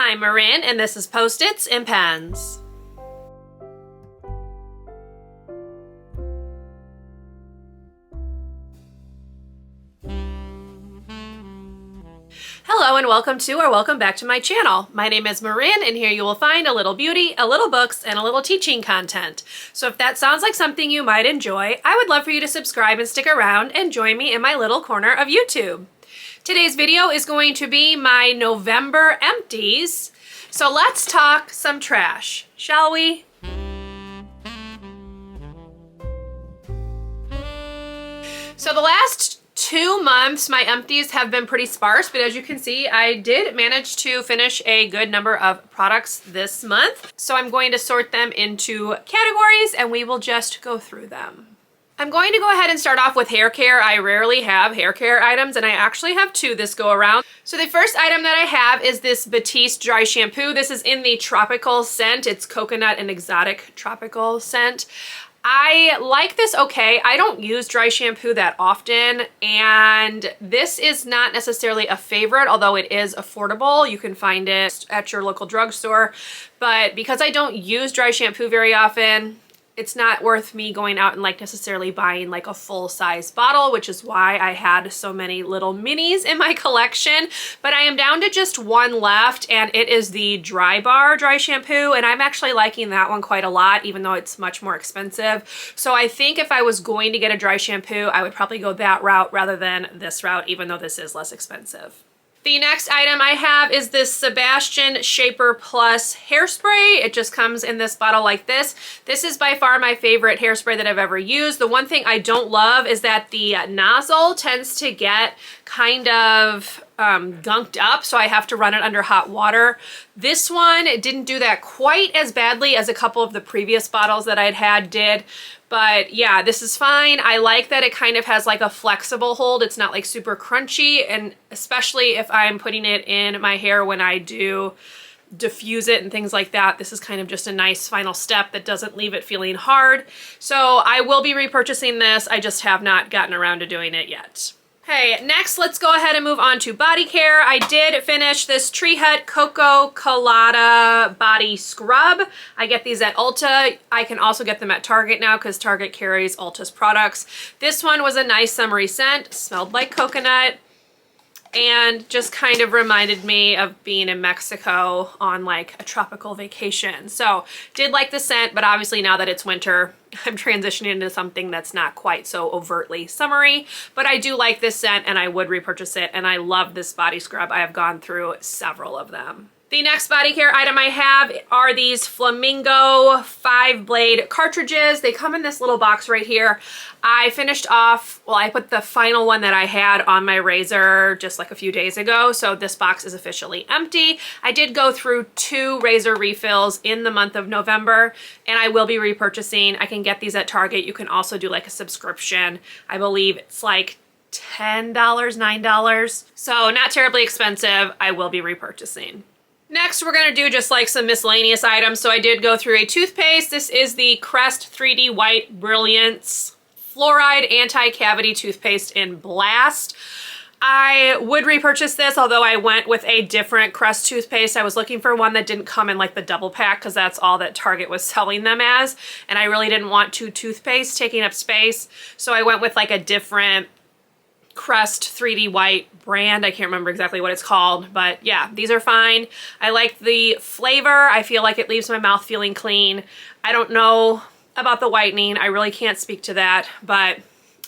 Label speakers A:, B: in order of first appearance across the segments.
A: I'm Marin, and this is Post-its and Pens. Hello and welcome to or welcome back to my channel. My name is Marin, and here you will find a little beauty, a little books, and a little teaching content. So if that sounds like something you might enjoy, I would love for you to subscribe and stick around and join me in my little corner of YouTube. Today's video is going to be my November empties. So let's talk some trash, shall we? So the last 2 months, my empties have been pretty sparse, but as you can see, I did manage to finish a good number of products this month. So I'm going to sort them into categories and we will just go through them. I'm going to go ahead and start off with hair care. I rarely have hair care items, and I actually have 2 this go around. So the first item that I have is this Batiste Dry Shampoo. This is in the tropical scent. It's coconut and exotic tropical scent. I like this okay. I don't use dry shampoo that often, and this is not necessarily a favorite, although it is affordable. You can find it at your local drugstore, but because I don't use dry shampoo very often, it's not worth me going out and like necessarily buying like a full-size bottle, which is why I had so many little minis in my collection. But I am down to just 1 left, and it is the Dry Bar Dry Shampoo, and I'm actually liking that one quite a lot, even though it's much more expensive. So I think if I was going to get a dry shampoo, I would probably go that route rather than this route, even though this is less expensive. The next item I have is this Sebastian Shaper Plus hairspray. It just comes in this bottle like this. This is by far my favorite hairspray that I've ever used. The one thing I don't love is that the nozzle tends to get kind of gunked up, so I have to run it under hot water. This one didn't do that quite as badly as a couple of the previous bottles that I'd had did. But yeah, this is fine. I like that it kind of has like a flexible hold. It's not like super crunchy, and especially if I'm putting it in my hair when I do diffuse it and things like that, this is kind of just a nice final step that doesn't leave it feeling hard. So I will be repurchasing this. I just have not gotten around to doing it yet. Okay, next let's go ahead and move on to body care. I did finish this Tree Hut Cocoa Colada Body Scrub. I get these at Ulta. I can also get them at Target now because Target carries Ulta's products. This one was a nice summery scent, smelled like coconut, and just kind of reminded me of being in Mexico on like a tropical vacation. So did like the scent, but obviously now that it's winter, I'm transitioning into something that's not quite so overtly summery, but I do like this scent and I would repurchase it, and I love this body scrub. I have gone through several of them. The next body care item I have are these Flamingo 5-blade cartridges. They come in this little box right here. I finished off, well, I put the final one that I had on my razor just like a few days ago, so this box is officially empty. I did go through 2 razor refills in the month of November, and I will be repurchasing. I can get these at Target. You can also do like a subscription. I believe it's like $10, $9. So not terribly expensive. I will be repurchasing. Next, we're going to do just like some miscellaneous items. So I did go through a toothpaste. This is the Crest 3D White Brilliance Fluoride Anti-Cavity Toothpaste in Blast. I would repurchase this, although I went with a different Crest toothpaste. I was looking for one that didn't come in like the double pack because that's all that Target was selling them as. And I really didn't want 2 toothpastes taking up space. So I went with like a different Crest 3D White brand. I can't remember exactly what it's called, but yeah, these are fine. I like the flavor. I feel like it leaves my mouth feeling clean. I don't know about the whitening. I really can't speak to that, but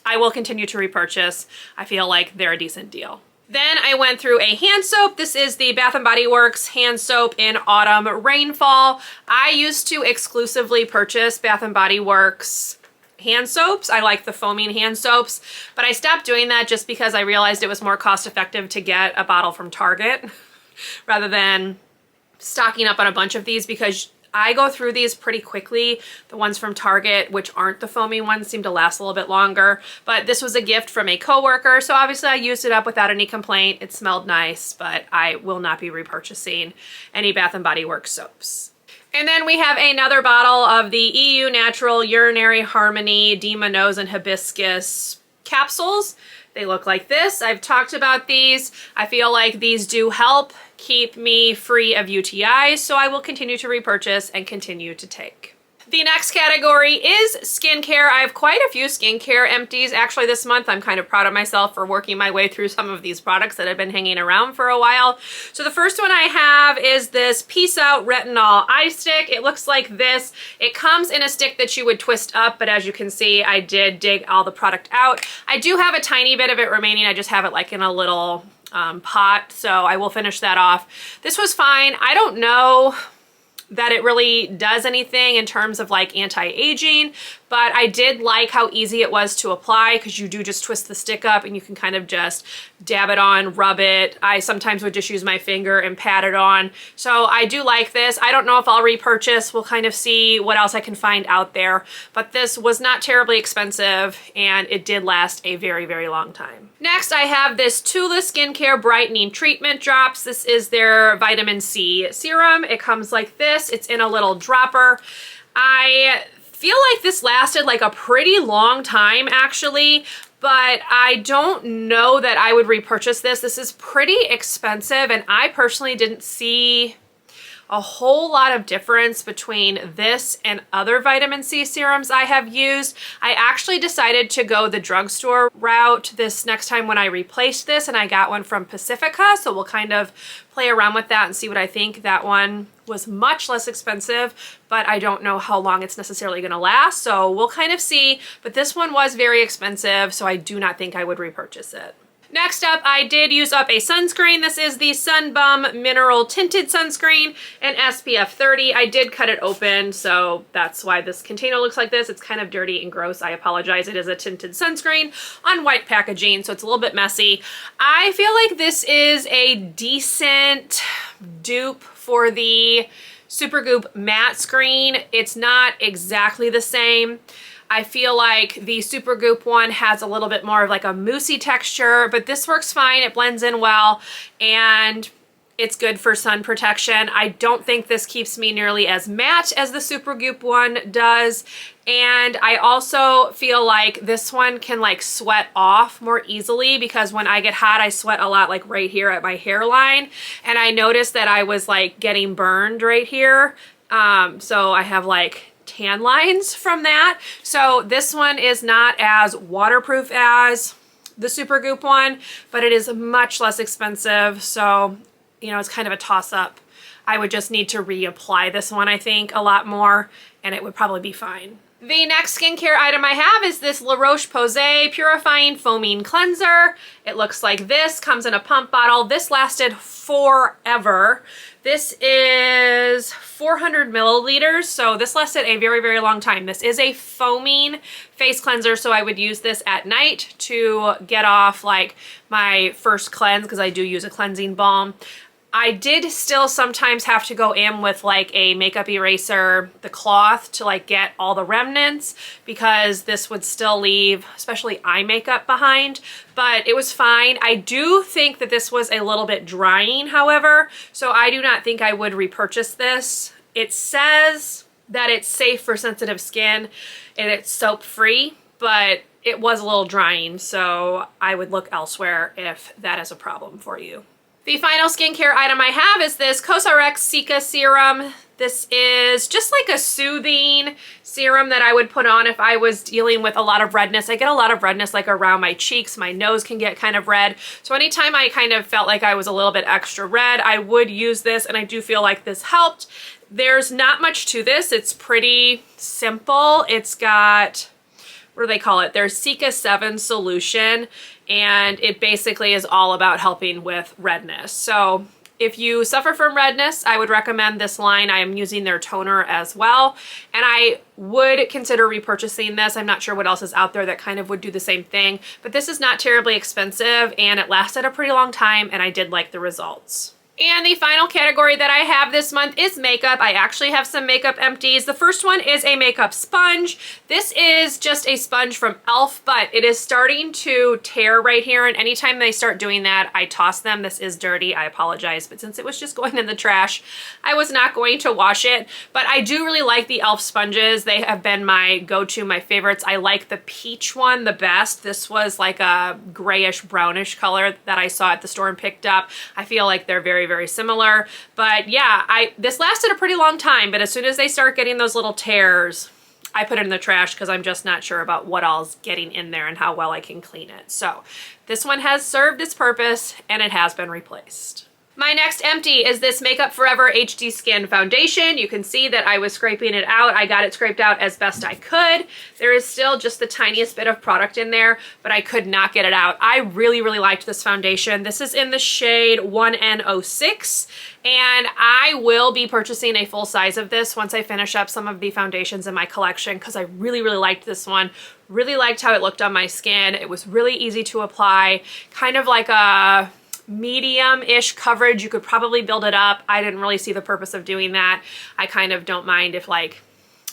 A: I will continue to repurchase. I feel like they're a decent deal. Then I went through a hand soap. This is the Bath & Body Works hand soap in Autumn Rainfall. I used to exclusively purchase Bath & Body Works hand soaps. I like the foaming hand soaps, but I stopped doing that just because I realized it was more cost effective to get a bottle from Target rather than stocking up on a bunch of these, because I go through these pretty quickly. The ones from Target, which aren't the foaming ones, seem to last a little bit longer, but this was a gift from a coworker, so obviously I used it up without any complaint. It smelled nice, but I will not be repurchasing any Bath & Body Works soaps. And then we have another bottle of the EU Natural Urinary Harmony D-Mannose and Hibiscus capsules. They look like this. I've talked about these. I feel like these do help keep me free of UTIs, so I will continue to repurchase and continue to take. The next category is skincare. I have quite a few skincare empties actually this month. I'm kind of proud of myself for working my way through some of these products that have been hanging around for a while. So the first one I have is this Peace Out Retinol Eye Stick. It looks like this. It comes in a stick that you would twist up, but as you can see, I did dig all the product out. I do have a tiny bit of it remaining. I just have it like in a little pot, so I will finish that off. This was fine. I don't know that it really does anything in terms of like anti-aging, but I did like how easy it was to apply because you do just twist the stick up and you can kind of just dab it on, rub it. I sometimes would just use my finger and pat it on. So I do like this. I don't know if I'll repurchase. We'll kind of see what else I can find out there, but this was not terribly expensive and it did last a very, very long time. Next, I have this Tula Skincare Brightening Treatment Drops. This is their vitamin C serum. It comes like this. It's in a little dropper. I feel like this lasted like a pretty long time actually, but I don't know that I would repurchase this. This is pretty expensive and I personally didn't see a whole lot of difference between this and other vitamin C serums I have used. I actually decided to go the drugstore route this next time when I replaced this, and I got one from Pacifica, so we'll kind of play around with that and see what I think. That one was much less expensive, but I don't know how long it's necessarily going to last, so we'll kind of see. But this one was very expensive, so I do not think I would repurchase it. Next up, I did use up a sunscreen. This is the Sun Bum Mineral Tinted Sunscreen in SPF 30. I did cut it open, so that's why this container looks like this. It's kind of dirty and gross. I apologize. It is a tinted sunscreen on white packaging, so it's a little bit messy. I feel like this is a decent dupe for the Supergoop matte screen. It's not exactly the same. I feel like the Supergoop one has a little bit more of like a moussey texture, but this works fine. It blends in well and it's good for sun protection. I don't think this keeps me nearly as matte as the Supergoop one does. And I also feel like this one can like sweat off more easily because when I get hot, I sweat a lot like right here at my hairline. And I noticed that I was like getting burned right here. So I have like tan lines from that. So this one is not as waterproof as the Supergoop one, but it is much less expensive. So, you know, it's kind of a toss-up. I would just need to reapply this one, I think, a lot more, and it would probably be fine. The next skincare item I have is this La Roche-Posay Purifying Foaming Cleanser. It looks like this, comes in a pump bottle. This lasted forever. This is 400 milliliters, so this lasted a very, very long time. This is a foaming face cleanser, so I would use this at night to get off like my first cleanse because I do use a cleansing balm. I did still sometimes have to go in with like a makeup eraser, the cloth, to like get all the remnants because this would still leave, especially eye makeup behind, but it was fine. I do think that this was a little bit drying, however, so I do not think I would repurchase this. It says that it's safe for sensitive skin and it's soap free, but it was a little drying, so I would look elsewhere if that is a problem for you. The final skincare item I have is this CosRX Cica serum. This is just like a soothing serum that I would put on if I was dealing with a lot of redness. I get a lot of redness like around my cheeks. My nose can get kind of red. So anytime I kind of felt like I was a little bit extra red, I would use this, and I do feel like this helped. There's not much to this. It's pretty simple. It's got, what do they call it? There's Cica 7 solution, and it basically is all about helping with redness. So if you suffer from redness, I would recommend this line. I am using their toner as well, and I would consider repurchasing this. I'm not sure what else is out there that kind of would do the same thing, but this is not terribly expensive, and it lasted a pretty long time, and I did like the results. And the final category that I have this month is makeup. I actually have some makeup empties. The first one is a makeup sponge. This is just a sponge from e.l.f., but it is starting to tear right here, and anytime they start doing that, I toss them. This is dirty, I apologize, but since it was just going in the trash, I was not going to wash it. But I do really like the e.l.f. sponges. They have been my go-to, my favorites. I like the peach one the best. This was like a grayish brownish color that I saw at the store and picked up. I feel like they're very, very, very similar. But yeah, this lasted a pretty long time, but as soon as they start getting those little tears, I put it in the trash because I'm just not sure about what all's getting in there and how well I can clean it. So this one has served its purpose and it has been replaced. My next empty is this Makeup Forever HD Skin Foundation. You can see that I was scraping it out. I got it scraped out as best I could. There is still just the tiniest bit of product in there, but I could not get it out. I really, really liked this foundation. This is in the shade 1N06, and I will be purchasing a full size of this once I finish up some of the foundations in my collection because I really, really liked this one. Really liked how it looked on my skin. It was really easy to apply, kind of like a medium-ish coverage. You could probably build it up. I didn't really see the purpose of doing that. I kind of don't mind if like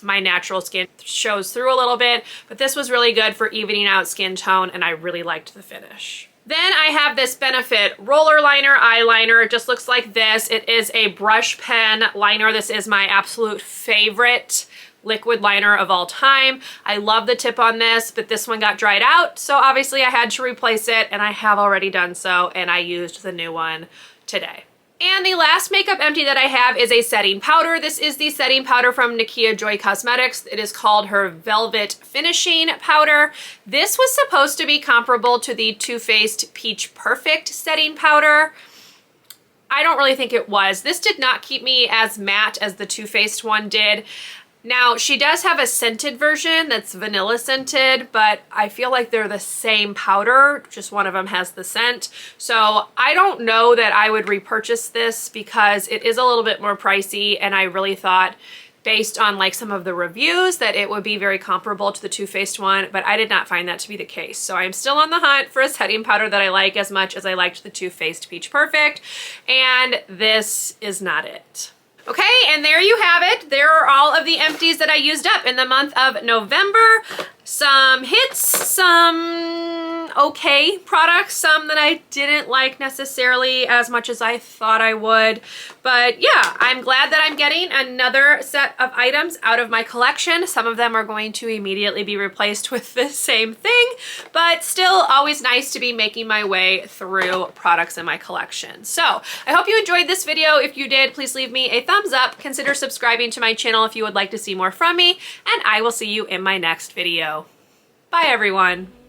A: my natural skin shows through a little bit, but this was really good for evening out skin tone and I really liked the finish. Then I have this Benefit Roller Liner Eyeliner. It just looks like this. It is a brush pen liner. This is my absolute favorite liquid liner of all time. I love the tip on this, but this one got dried out, so obviously I had to replace it, and I have already done so, and I used the new one today. And the last makeup empty that I have is a setting powder. This is the setting powder from Nikkia Joy Cosmetics. It is called her Velvet Finishing Powder. This was supposed to be comparable to the Too Faced Peach Perfect setting powder. I don't really think it was. This did not keep me as matte as the Too Faced one did. Now, she does have a scented version that's vanilla scented, but I feel like they're the same powder, just one of them has the scent. So I don't know that I would repurchase this because it is a little bit more pricey, and I really thought, based on like some of the reviews, that it would be very comparable to the Too Faced one, but I did not find that to be the case. So I'm still on the hunt for a setting powder that I like as much as I liked the Too Faced Peach Perfect, and this is not it. Okay, and there you have it. There are all of the empties that I used up in the month of November. Some hits, some okay products, some that I didn't like necessarily as much as I thought I would. But yeah, I'm glad that I'm getting another set of items out of my collection. Some of them are going to immediately be replaced with the same thing, but still always nice to be making my way through products in my collection. So I hope you enjoyed this video. If you did, please leave me a thumbs up. Consider subscribing to my channel if you would like to see more from me, and I will see you in my next video. Bye everyone.